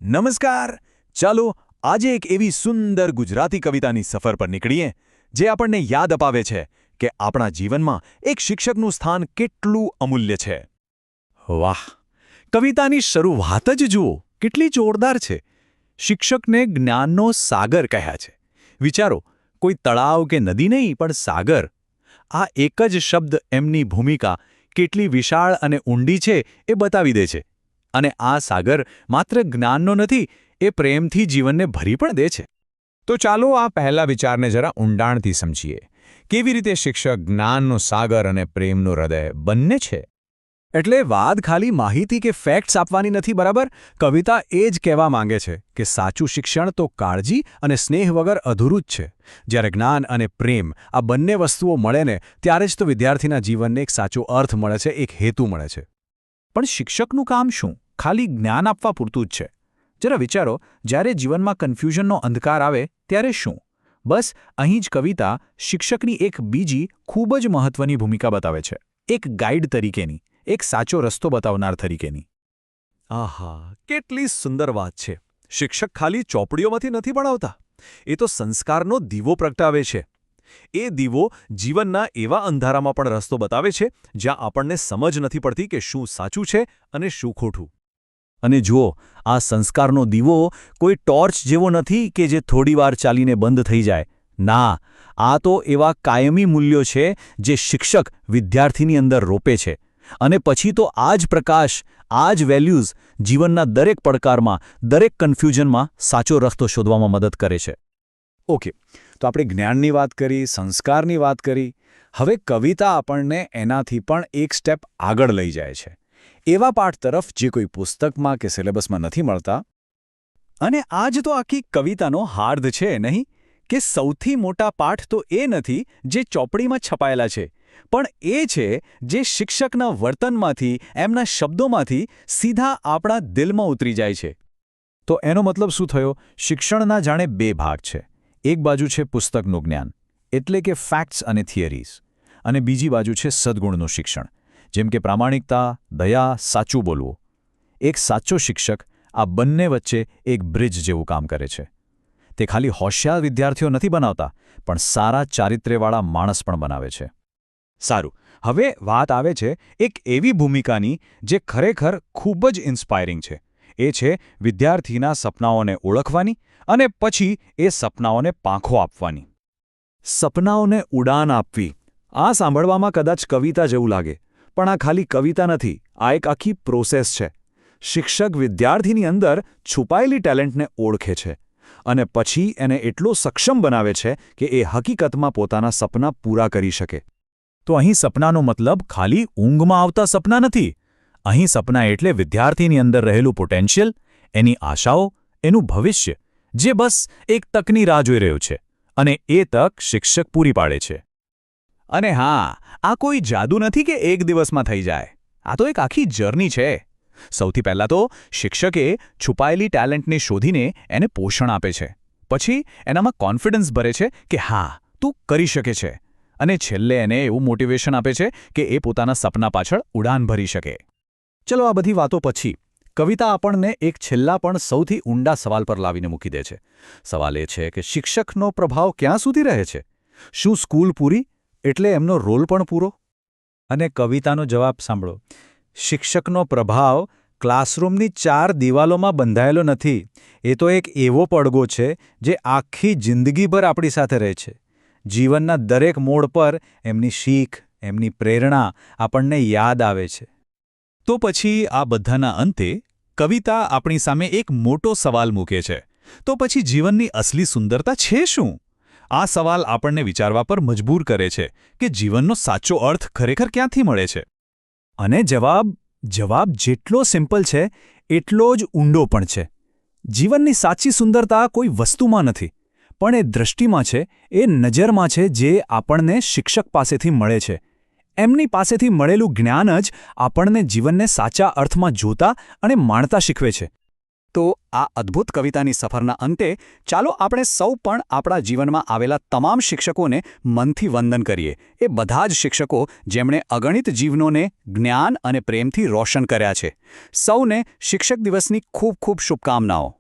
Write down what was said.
નમસ્કાર. ચાલો આજે એક એવી સુંદર ગુજરાતી કવિતાની સફર પર નીકળીએ જે આપણને યાદ અપાવે છે કે આપણા જીવનમાં એક શિક્ષકનું સ્થાન કેટલું અમૂલ્ય છે. વાહ! કવિતાની શરૂઆત જ જુઓ, કેટલી જોરદાર છે. શિક્ષકને જ્ઞાનનો સાગર કહ્યા છે. વિચારો, કોઈ તળાવ કે નદી નહીં, પણ સાગર. આ એક જ શબ્દ એમની ભૂમિકા કેટલી વિશાળ અને ઊંડી છે એ બતાવી દે છે. અને આ સાગર માત્ર જ્ઞાનનો નથી, એ પ્રેમથી જીવનને ભરી પણ દે છે. તો ચાલો આ પહેલા વિચારને જરા ઊંડાણથી સમજીએ. કેવી રીતે શિક્ષક જ્ઞાનનો સાગર અને પ્રેમનું હૃદય બંને છે? એટલે વાત ખાલી માહિતી કે ફેક્ટ્સ આપવાની નથી, બરાબર? કવિતા એ જ કહેવા માંગે છે કે સાચું શિક્ષણ તો કાળજી અને સ્નેહ વગર અધૂરું જ છે. જ્યારે જ્ઞાન અને પ્રેમ આ બંને વસ્તુઓ મળે ને, ત્યારે જ તો વિદ્યાર્થીના જીવનને એક સાચો અર્થ મળે છે, એક હેતુ મળે છે. પણ શિક્ષકનું કામ શું? ખાલી જ્ઞાન આપવા પૂરતું જ છે? જરા વિચારો, જ્યારે જીવનમાં કન્ફ્યુઝનનો અંધકાર આવે ત્યારે શું? બસ અહીં જ કવિતા શિક્ષકની એક બીજી ખૂબ જ મહત્વની ભૂમિકા બતાવે છે, એક ગાઈડ તરીકેની, એક સાચો રસ્તો બતાવનાર તરીકેની. આહા, કેટલી સુંદર વાત છે! શિક્ષક ખાલી ચોપડીઓમાંથી નથી ભણાવતા, એ તો સંસ્કારનો દીવો પ્રગટાવે છે. એ દીવો જીવનના એવા અંધારામાં પણ રસ્તો બતાવે છે જ્યાં આપણને સમજ નથી પડતી કે શું સાચું છે અને શું ખોટું. અને જુઓ, આ સંસ્કારનો દીવો કોઈ ટોર્ચ જેવો નથી કે જે થોડીવાર ચાલીને બંધ થઈ જાય. ના, આ તો એવા કાયમી મૂલ્યો છે જે શિક્ષક વિદ્યાર્થીની અંદર રોપે છે. અને પછી તો આ જ પ્રકાશ, આ જ વેલ્યુઝ જીવનના દરેક પડકારમાં, દરેક કન્ફ્યુઝનમાં સાચો રસ્તો શોધવામાં મદદ કરે છે. ઓકે, તો આપણે જ્ઞાનની વાત કરી, સંસ્કારની વાત કરી. હવે કવિતા આપણને એનાથી પણ એક સ્ટેપ આગળ લઈ જાય છે, એવા પાઠ તરફ જે કોઈ પુસ્તકમાં કે સિલેબસમાં નથી મળતા. અને આ જ તો આખી કવિતાનો હાર્દ છે, નહીં? કે સૌથી મોટા પાઠ તો એ નથી જે ચોપડીમાં છપાયેલા છે, પણ એ છે જે શિક્ષકના વર્તનમાંથી, એમના શબ્દોમાંથી સીધા આપણા દિલમાં ઉતરી જાય છે. તો એનો મતલબ શું થયો? શિક્ષણના જાણે બે ભાગ છે. એક બાજુ છે પુસ્તકનું જ્ઞાન, એટલે કે ફેક્ટ્સ અને થિયરીઝ, અને બીજી બાજુ છે સદ્ગુણનું શિક્ષણ, જેમ કે પ્રામાણિકતા, દયા, સાચું બોલવું. એક સાચો શિક્ષક આ બંને વચ્ચે એક બ્રિજ જેવું કામ કરે છે. તે ખાલી હોશિયાર વિદ્યાર્થીઓ નથી બનાવતા, પણ સારા ચારિત્ર્યવાળા માણસ પણ બનાવે છે. સારું, હવે વાત આવે છે એક એવી ભૂમિકાની જે ખરેખર ખૂબ જ ઇન્સ્પાયરિંગ છે. એ છે વિદ્યાર્થીના સપનાઓને ઓળખવાની અને પછી એ સપનાઓને પાંખો આપવાની. સપનાઓને ઉડાન આપવી. આ સાંભળવામાં કદાચ કવિતા જેવું લાગે, પણ આ ખાલી કવિતા નથી, આ એક આખી પ્રોસેસ છે. શિક્ષક વિદ્યાર્થીની અંદર છુપાયેલી ટેલેન્ટને ઓળખે છે અને પછી એને એટલો સક્ષમ બનાવે છે કે એ હકીકતમાં પોતાના સપના પૂરા કરી શકે. તો અહીં સપનાનો મતલબ ખાલી ઊંઘમાં આવતા સપના નથી. અહીં સપના એટલે વિદ્યાર્થીની અંદર રહેલું પોટેન્શિયલ, એની આશાઓ, એનું ભવિષ્ય, જે બસ એક તકની રાહ જોઈ રહ્યું છે, અને એ તક શિક્ષક પૂરી પાડે છે. અને હા, આ કોઈ જાદુ નથી કે એક દિવસમાં થઈ જાય. આ તો એક આખી જર્ની છે. સૌથી પહેલાં તો શિક્ષકે છુપાયેલી ટેલેન્ટને શોધીને એને પોષણ આપે છે. પછી એનામાં કોન્ફિડન્સ ભરે છે કે હા, તું કરી શકે છે. અને છેલ્લે એને એવું મોટિવેશન આપે છે કે એ પોતાના સપના પાછળ ઉડાન ભરી શકે. ચલો, આ બધી વાતો પછી કવિતા આપણને એક છેલ્લા પણ સૌથી ઊંડા સવાલ પર લાવીને મૂકી દે છે. સવાલ એ છે કે શિક્ષકનો પ્રભાવ ક્યાં સુધી રહે છે? શું સ્કૂલ પૂરી એટલે એમનો રોલ પણ પૂરો? અને કવિતાનો જવાબ સાંભળો. શિક્ષકનો પ્રભાવ ક્લાસરૂમની 4 દિવાલોમાં બંધાયેલો નથી. એ તો એક એવો પડઘો છે જે આખી જિંદગીભર આપણી સાથે રહે છે. જીવનના દરેક મોડ પર એમની શીખ, એમની પ્રેરણા આપણને યાદ આવે છે. તો પછી આ બધાના અંતે કવિતા આપણી સામે એક મોટો સવાલ મૂકે છે. તો પછી જીવનની અસલી સુંદરતા છે શું? આ સવાલ આપણને વિચારવા પર મજબૂર કરે છે કે જીવનનો સાચો અર્થ ખરેખર ક્યાંથી મળે છે? અને જવાબ જેટલો સિમ્પલ છે એટલો જ ઊંડો પણ છે. જીવનની સાચી સુંદરતા કોઈ વસ્તુમાં નથી, પણ એ દૃષ્ટિમાં છે, એ નજરમાં છે જે આપણને શિક્ષક પાસેથી મળે છે. એમની પાસેથી મળેલું જ્ઞાન જ આપણને જીવનને સાચા અર્થમાં જોતા અને માણતા શીખવે છે. તો આ અદ્ભુત કવિતાની સફરના અંતે ચાલો આપણે સૌ પણ આપણા જીવનમાં આવેલા તમામ શિક્ષકોને મનથી વંદન કરીએ. એ બધા જ શિક્ષકો જેમણે અગણિત જીવનોને જ્ઞાન અને પ્રેમથી રોશન કર્યા છે. સૌને શિક્ષક દિવસની ખૂબ ખૂબ શુભકામનાઓ.